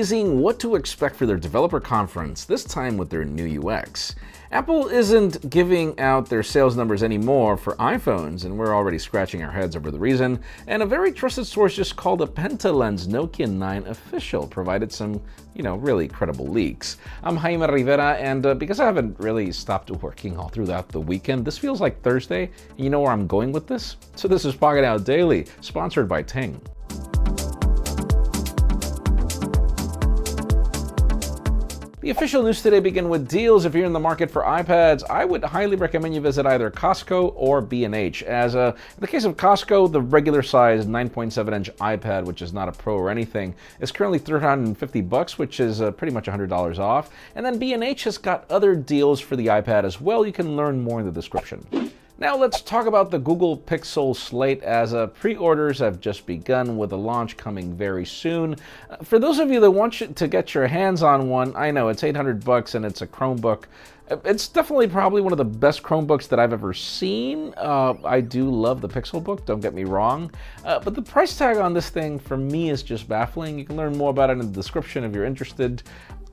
Teasing what to expect for their developer conference, this time with their new UX. Apple isn't giving out their sales numbers anymore for iPhones, and we're already scratching our heads over the reason, and a very trusted source just called a penta-lens Nokia 9 official provided some, really credible leaks. I'm Jaime Rivera, and because I haven't really stopped working all throughout the weekend, this feels like Thursday, and you know where I'm going with this? So this is Pocketnow Daily, sponsored by Ting. The official news today begin with deals. If you're in the market for iPads, I would highly recommend you visit either Costco or B&H. As in the case of Costco, the regular size 9.7-inch iPad, which is not a Pro or anything, is currently $350, which is pretty much $100 off. And then B&H has got other deals for the iPad as well. You can learn more in the description. Now let's talk about the Google Pixel Slate, as pre-orders have just begun with a launch coming very soon. For those of you that want to get your hands on one, I know it's $800 and it's a Chromebook. It's definitely probably one of the best Chromebooks that I've ever seen. I do love the Pixelbook, don't get me wrong. But the price tag on this thing for me is just baffling. You can learn more about it in the description if you're interested.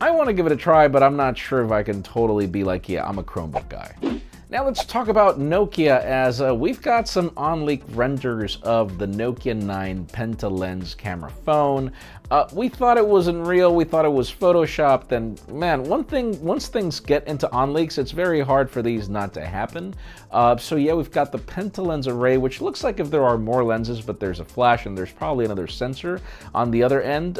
I want to give it a try, but I'm not sure if I can totally be like, yeah, I'm a Chromebook guy. Now let's talk about Nokia, as we've got some on-leak renders of the Nokia 9 penta-lens camera phone. We thought it wasn't real, we thought it was photoshopped, and man, once things get into on-leaks, it's very hard for these not to happen. So yeah, we've got the penta-lens array, which looks like if there are more lenses, but there's a flash and there's probably another sensor on the other end.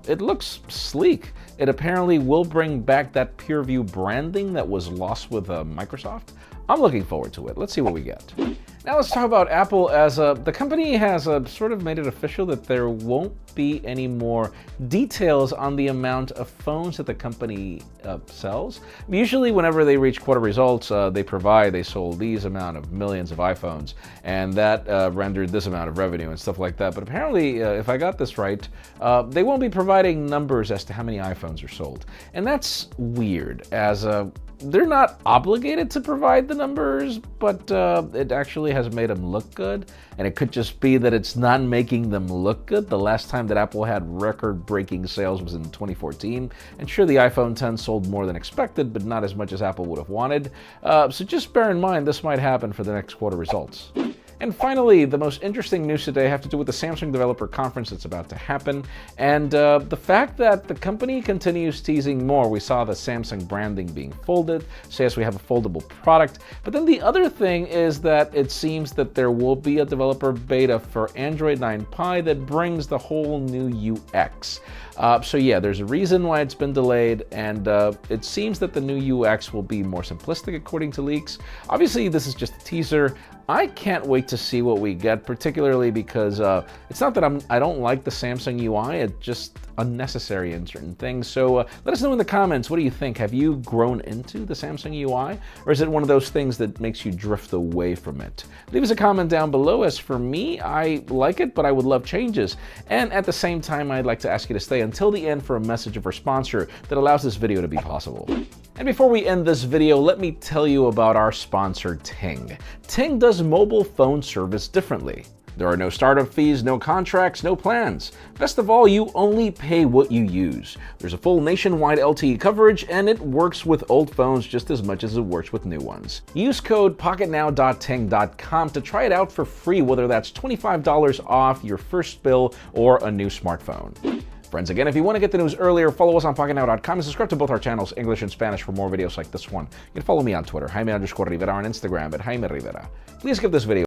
It looks sleek. It apparently will bring back that PureView branding that was lost with Microsoft. I'm looking forward to it. Let's see what we get. Now let's talk about Apple, as the company has sort of made it official that there won't be any more details on the amount of phones that the company sells. Usually whenever they reach quarter results, they sold these amount of millions of iPhones, and that rendered this amount of revenue and stuff like that. But apparently, if I got this right, they won't be providing numbers as to how many iPhones are sold. And that's weird, as they're not obligated to provide the numbers, but it actually has made them look good. And it could just be that it's not making them look good. The last time that Apple had record-breaking sales was in 2014. And sure, the iPhone X sold more than expected, but not as much as Apple would have wanted. So just bear in mind, this might happen for the next quarter results. And finally, the most interesting news today have to do with the Samsung Developer Conference that's about to happen, and the fact that the company continues teasing more. We saw the Samsung branding being folded, so yes, we have a foldable product. But then the other thing is that it seems that there will be a developer beta for Android 9 Pie that brings the whole new UX. So yeah, there's a reason why it's been delayed, and it seems that the new UX will be more simplistic according to leaks. Obviously, this is just a teaser. I can't wait to see what we get, particularly because it's not that I don't like the Samsung UI, it's just unnecessary in certain things. So let us know in the comments, what do you think? Have you grown into the Samsung UI, or is it one of those things that makes you drift away from it? Leave us a comment down below. As for me, I like it, but I would love changes. And at the same time, I'd like to ask you to stay until the end for a message of our sponsor that allows this video to be possible. And before we end this video, let me tell you about our sponsor, Ting. Ting does mobile phone service differently. There are no startup fees, no contracts, no plans. Best of all, you only pay what you use. There's a full nationwide LTE coverage, and it works with old phones just as much as it works with new ones. Use code pocketnow.ting.com to try it out for free, whether that's $25 off your first bill or a new smartphone. Friends, again, if you want to get the news earlier, follow us on Pocketnow.com and subscribe to both our channels, English and Spanish, for more videos like this one. You can follow me on Twitter, Jaime_Rivera, on Instagram at Jaime Rivera. Please give this video